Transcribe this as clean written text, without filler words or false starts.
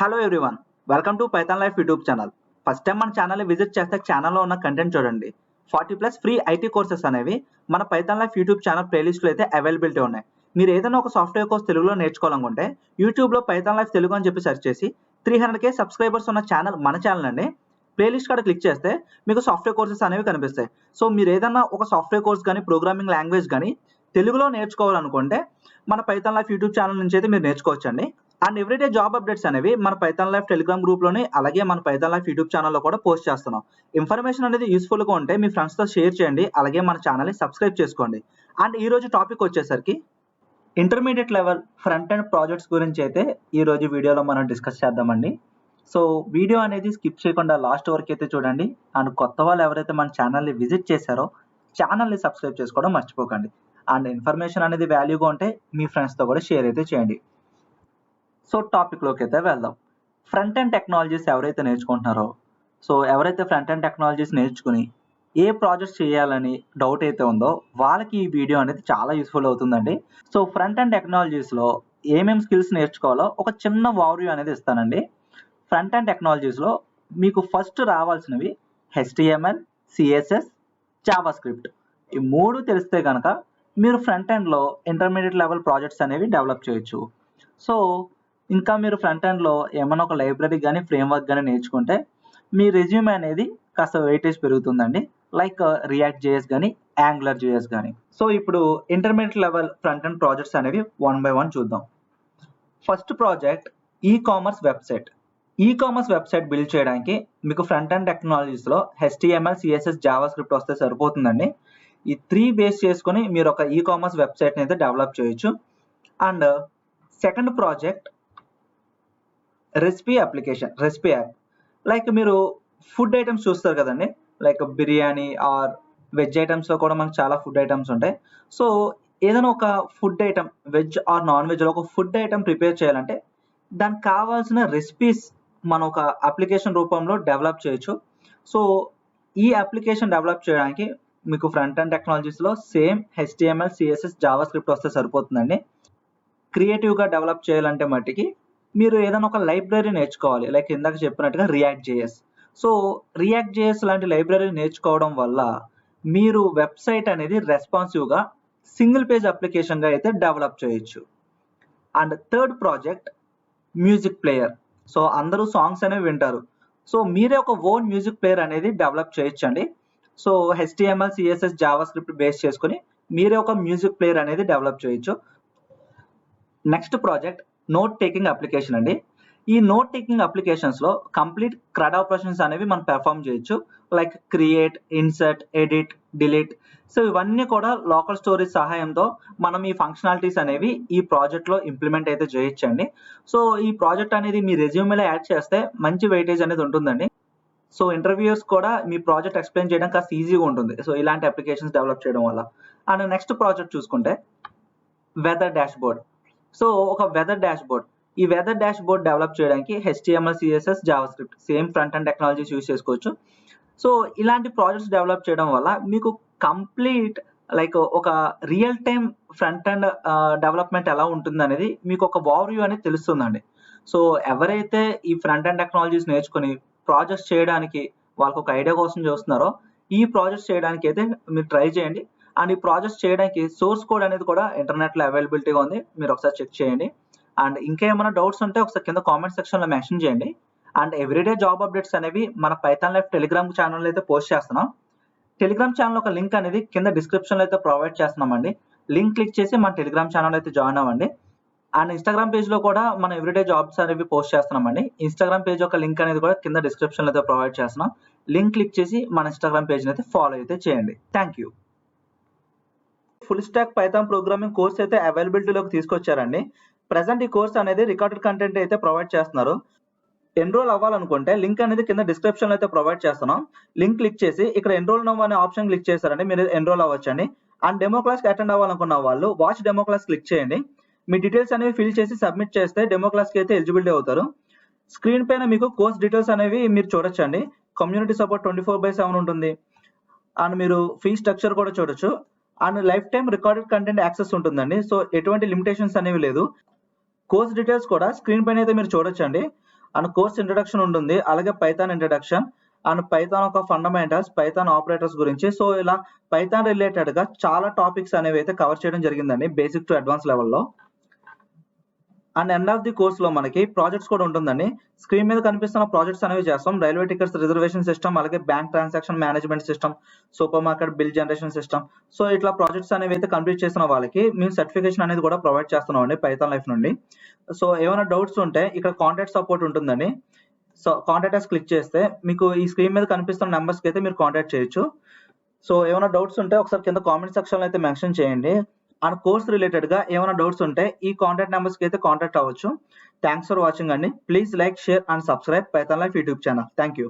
Hello everyone, welcome to Python life YouTube channel. First time మన ఛానల్ని visit చేస్తే ఛానల్లో ఉన్న కంటెంట్ చూడండి. 40+ ఫ్రీ ఐటీ కోర్సెస్ అనేవి మన పైథాన్ లైఫ్ యూట్యూబ్ ఛానల్ ప్లేలిస్ట్లో అయితే అవైలబిలిటీ ఉన్నాయి. మీరు ఏదైనా ఒక సాఫ్ట్వేర్ కోర్స్ తెలుగులో నేర్చుకోవాలనుకుంటే యూట్యూబ్లో పైథాన్ లైఫ్ తెలుగు అని చెప్పి సెర్చ్ చేసి 300K సబ్స్క్రైబర్స్ ఉన్న ఛానల్ మన ఛానల్ అండి. ప్లేలిస్ట్ కాడ క్లిక్ చేస్తే మీకు సాఫ్ట్వేర్ కోర్సెస్ అనేవి కనిపిస్తాయి. సో మీరు ఏదైనా ఒక సాఫ్ట్వేర్ కోర్స్ కానీ ప్రోగ్రామింగ్ లాంగ్వేజ్ కానీ తెలుగులో నేర్చుకోవాలనుకుంటే మన పైథాన్ లైఫ్ యూట్యూబ్ ఛానల్ నుంచి అయితే మీరు నేర్చుకోవచ్చండి. అండ్ ఎవ్రీడే జాబ్ అప్డేట్స్ అనేవి మన పైథాన్ లైఫ్ టెలిగ్రామ్ గ్రూప్లోని అలాగే మన పైథాన్ లైఫ్ యూట్యూబ్ ఛానల్లో కూడా పోస్ట్ చేస్తున్నాం. ఇన్ఫర్మేషన్ అనేది యూస్ఫుల్గా ఉంటే మీ ఫ్రెండ్స్తో షేర్ చేయండి, అలాగే మన ఛానల్ని సబ్స్క్రైబ్ చేసుకోండి. అండ్ ఈరోజు టాపిక్ వచ్చేసరికి intermediate level front end projects గురించి అయితే ఈరోజు వీడియోలో మనం డిస్కస్ చేద్దామండి. సో వీడియో అనేది స్కిప్ చేయకుండా లాస్ట్ వరకు అయితే చూడండి. అండ్ కొత్త వాళ్ళు ఎవరైతే మన ఛానల్ని విజిట్ చేశారో ఛానల్ని సబ్స్క్రైబ్ చేసుకోవడం మర్చిపోకండి. అండ్ ఇన్ఫర్మేషన్ అనేది వాల్యూగా ఉంటే మీ ఫ్రెండ్స్తో కూడా షేర్ అయితే చేయండి. సో టాపిక్లోకి అయితే వెళ్దాం. ఫ్రంట్ ఎండ్ టెక్నాలజీస్ ఎవరైతే నేర్చుకుంటున్నారో, సో ఎవరైతే ఫ్రంట్ ఎండ్ టెక్నాలజీస్ నేర్చుకుని ఏ ప్రాజెక్ట్స్ చేయాలని డౌట్ అయితే ఉందో వాళ్ళకి ఈ వీడియో అనేది చాలా యూస్ఫుల్ అవుతుందండి. సో ఫ్రంట్ ఎండ్ టెక్నాలజీస్లో ఏమేమి స్కిల్స్ నేర్చుకోవాలో ఒక చిన్న ఓవర్వ్యూ అనేది ఇస్తానండి. ఫ్రంట్ ఎండ్ టెక్నాలజీస్లో మీకు ఫస్ట్ రావాల్సినవి HTML, CSS, జావా స్క్రిప్ట్. ఈ మూడు తెలిస్తే కనుక మీరు ఫ్రంట్ ఎండ్లో ఇంటర్మీడియట్ లెవెల్ ప్రాజెక్ట్స్ అనేవి డెవలప్ చేయొచ్చు. సో ఇంకా మీరు ఫ్రంట్ ఎండ్లో ఏమైనా ఒక లైబ్రరీ కానీ ఫ్రేమ్వర్క్ కానీ నేర్చుకుంటే మీ రెజ్యూమే అనేది కాస్త వెయిటేజ్ పెరుగుతుందండి. లైక్ రియాక్ట్ JS కానీ యాంగులర్ JS కానీ. సో ఇప్పుడు intermediate level front end projects అనేవి 1 by 1 చూద్దాం. First project e-commerce website. E-commerce website build చేయడానికి మీకు ఫ్రంట్ ఎండ్ టెక్నాలజీస్లో HTML, CSS, జావా స్క్రిప్ట్ వస్తే సరిపోతుందండి. ఈ 3 బేస్ చేసుకొని మీరు ఒక ఈ-కామర్స్ వెబ్సైట్ని అయితే డెవలప్ చేయొచ్చు. And second project recipe application, recipe app. Like మీరు ఫుడ్ ఐటమ్స్ చూస్తారు కదండి, లైక్ బిర్యానీ ఆర్ వెజ్ ఐటమ్స్లో కూడా మనకు చాలా ఫుడ్ ఐటమ్స్ ఉంటాయి. సో ఏదైనా ఒక food item, veg or non వెజ్లో ఒక ఫుడ్ ఐటమ్ ప్రిపేర్ చేయాలంటే దానికి కావాల్సిన రెసిపీస్ మనం ఒక అప్లికేషన్ రూపంలో డెవలప్ చేయొచ్చు. సో ఈ అప్లికేషన్ డెవలప్ చేయడానికి మీకు ఫ్రంట్ ఎండ్ టెక్నాలజీస్లో same HTML, CSS, JavaScript వస్తే సరిపోతుందండి. క్రియేటివ్గా డెవలప్ చేయాలంటే మట్టికి మీరు ఏదైనా ఒక లైబ్రరీ నేర్చుకోవాలి, లైక్ ఇందాక చెప్పినట్టుగా react JS. So react JS లాంటి లైబ్రరీ నేర్చుకోవడం వల్ల మీరు వెబ్సైట్ అనేది రెస్పాన్సివ్గా సింగిల్ పేజ్ అప్లికేషన్గా అయితే డెవలప్ చేయొచ్చు. And third project music player. So అందరూ సాంగ్స్ అనేవి వింటారు, సో మీరే ఒక ఓన్ మ్యూజిక్ ప్లేయర్ అనేది డెవలప్ చేయొచ్చండి. So HTML, CSS, JavaScript base చేసుకొని మీరే ఒక మ్యూజిక్ ప్లేయర్ అనేది డెవలప్ చేయొచ్చు. Next project note taking application అండి. ఈ నోట్ టేకింగ్ అప్లికేషన్స్లో కంప్లీట్ CRUD ఆపరేషన్స్ అనేవి మనం పెర్ఫామ్ చేయొచ్చు, like create, insert, edit, delete. So ఇవన్నీ కూడా లోకల్ స్టోరేజ్ సహాయంతో మనం ఈ ఫంక్షనాలిటీస్ అనేవి ఈ ప్రాజెక్ట్లో ఇంప్లిమెంట్ అయితే చేయొచ్చండి. సో ఈ ప్రాజెక్ట్ అనేది మీ రెజ్యూమేలో యాడ్ చేస్తే మంచి వెయిటేజ్ అనేది ఉంటుందండి. సో ఇంటర్వ్యూయర్స్ కూడా మీ ప్రాజెక్ట్ ఎక్స్ప్లెయిన్ చేయడం కాస్త ఈజీగా ఉంటుంది, సో ఇలాంటి అప్లికేషన్స్ డెవలప్ చేయడం వల్ల. అండ్ నెక్స్ట్ ప్రాజెక్ట్ చూసుకుంటే వెదర్ డాష్బోర్డ్. సో ఒక వెదర్ డాష్బోర్డ్, ఈ వెదర్ డాష్బోర్డ్ డెవలప్ చేయడానికి HTML, CSS, Java script same front end technologies use చేసుకోవచ్చు. సో ఇలాంటి ప్రాజెక్ట్స్ డెవలప్ చేయడం వల్ల మీకు కంప్లీట్ లైక్ ఒక real time front end development ఎలా ఉంటుంది అనేది మీకు ఒక ఓవర్వ్యూ అనేది తెలుస్తుందండి. సో ఎవరైతే ఈ ఫ్రంట్ ఎండ్ టెక్నాలజీస్ నేర్చుకుని ప్రాజెక్ట్స్ చేయడానికి వాళ్ళకు ఒక ఐడియా కోసం చూస్తున్నారో ఈ ప్రాజెక్ట్స్ చేయడానికి అయితే మీరు ట్రై చేయండి. అండ్ ఈ ప్రాజెక్ట్స్ చేయడానికి సోర్స్ కోడ్ అనేది కూడా ఇంటర్నెట్లో అవైలబిలిటీగా ఉంది, మీరు ఒకసారి చెక్ చేయండి. అండ్ ఇంకా ఏమైనా డౌట్స్ ఉంటే ఒకసారి కింద కామెంట్ సెక్షన్లో మెన్షన్ చేయండి. అండ్ ఎవ్రీడే జాబ్ అప్డేట్స్ అనేవి మన పైథాన్ లైఫ్ టెలిగ్రామ్ ఛానల్ అయితే పోస్ట్ చేస్తున్నాం. టెలిగ్రామ్ ఛానల్ ఒక లింక్ అనేది కింద డిస్క్రిప్షన్లో అయితే ప్రొవైడ్ చేస్తున్నామండి. లింక్ క్లిక్ చేసి మన టెలిగ్రామ్ ఛానల్ అయితే జాయిన్ అవ్వండి. అండ్ ఇన్స్టాగ్రామ్ పేజ్లో కూడా మనం ఎవ్రీడే జాబ్స్ అనేవి పోస్ట్ చేస్తున్నామండి. ఇన్స్టాగ్రామ్ పేజ్ యొక్క లింక్ అనేది కూడా కింద డిస్క్రిప్షన్లో అయితే ప్రొవైడ్ చేస్తున్నాం. లింక్ క్లిక్ చేసి మన ఇన్స్టాగ్రామ్ పేజ్ని అయితే ఫాలో అయితే చేయండి. Thank you. Full stack Python programming course అయితే అవైలబిలిటీలోకి తీసుకొచ్చారండి. ప్రజెంట్ ఈ కోర్స్ అనేది రికార్డెడ్ కంటెంట్ అయితే ప్రొవైడ్ చేస్తున్నారు. ఎన్రోల్ అవ్వాలనుకుంటే లింక్ అనేది కింద డిస్క్రిప్షన్లో అయితే ప్రొవైడ్ చేస్తున్నాం. లింక్ క్లిక్ చేసి ఇక్కడ ఎన్రోల్ నౌ అనే ఆప్షన్ క్లిక్ చేశారండి, మీరు ఎన్రోల్ అవ్వచ్చండి. అండ్ డెమో క్లాస్కి అటెండ్ అవ్వాలనుకున్న వాళ్ళు వాచ్ డెమో క్లాస్ క్లిక్ చేయండి. మీ డీటెయిల్స్ అనేవి ఫిల్ చేసి సబ్మిట్ చేస్తే డెమో క్లాస్కి అయితే ఎలిజిబిలిటీ అవుతారు. స్క్రీన్ పైన మీకు కోర్స్ డీటెయిల్స్ అనేవి మీరు చూడొచ్చండి. కమ్యూనిటీ సపోర్ట్ 24/7 ఉంటుంది. అండ్ మీరు ఫీ స్ట్రక్చర్ కూడా చూడొచ్చు. And life time recorded content access ఉంటుందండి. సో ఎటువంటి లిమిటేషన్స్ అనేవి లేదు. కోర్స్ డీటెయిల్స్ కూడా స్క్రీన్ పైన అయితే మీరు చూడొచ్చండి. అండ్ కోర్స్ ఇంట్రడక్షన్ ఉంటుంది, అలాగే పైథాన్ ఇంట్రడక్షన్ అండ్ పైథాన్ ఒక ఫండమెంటల్స్, పైథాన్ ఆపరేటర్స్ గురించి. సో ఇలా పైథాన్ రిలేటెడ్ గా చాలా టాపిక్స్ అనేవి అయితే కవర్ చేయడం జరిగిందండి బేసిక్ టు అడ్వాన్స్ లెవెల్లో. And end of the course లో మనకి ప్రాజెక్ట్స్ కూడా ఉంటుందండి. స్క్రీన్ మీద కనిపిస్తున్న ప్రాజెక్ట్స్ అనేవి చేస్తాం. రైల్వే టికెట్స్ రిజర్వేషన్ సిస్టమ్, అలాగే bank transaction management system, super market bill generation system. So ఇట్లా ప్రాజెక్ట్స్ అనేవి అయితే కంప్లీట్ చేసిన వాళ్ళకి మేము సర్టిఫికేషన్ అనేది కూడా ప్రొవైడ్ చేస్తున్నాం అండి పైథాన్ లైఫ్ నుండి. సో ఏమైనా డౌట్స్ ఉంటే ఇక్కడ కాంటాక్ట్ సపోర్ట్ ఉంటుందండి. సో కాంటాక్ట్ క్లిక్ చేస్తే మీకు ఈ స్క్రీన్ మీద కనిపిస్తున్న నెంబర్స్కి అయితే మీరు కాంటాక్ట్ చేయొచ్చు. సో ఏమైనా డౌట్స్ ఉంటే ఒకసారి కింద కామెంట్ సెక్షన్ లో అయితే మెన్షన్ చేయండి. అండ్ కోర్స్ రిలేటెడ్ గా ఏమైనా డౌట్స్ ఉంటే ఈ కాంటాక్ట్ నెంబర్స్ కి అయితే కాంటాక్ట్ అవ్వచ్చు. థ్యాంక్స్ ఫర్ వాచింగ్ అండి. Please like, share and subscribe Python life YouTube channel. Thank you.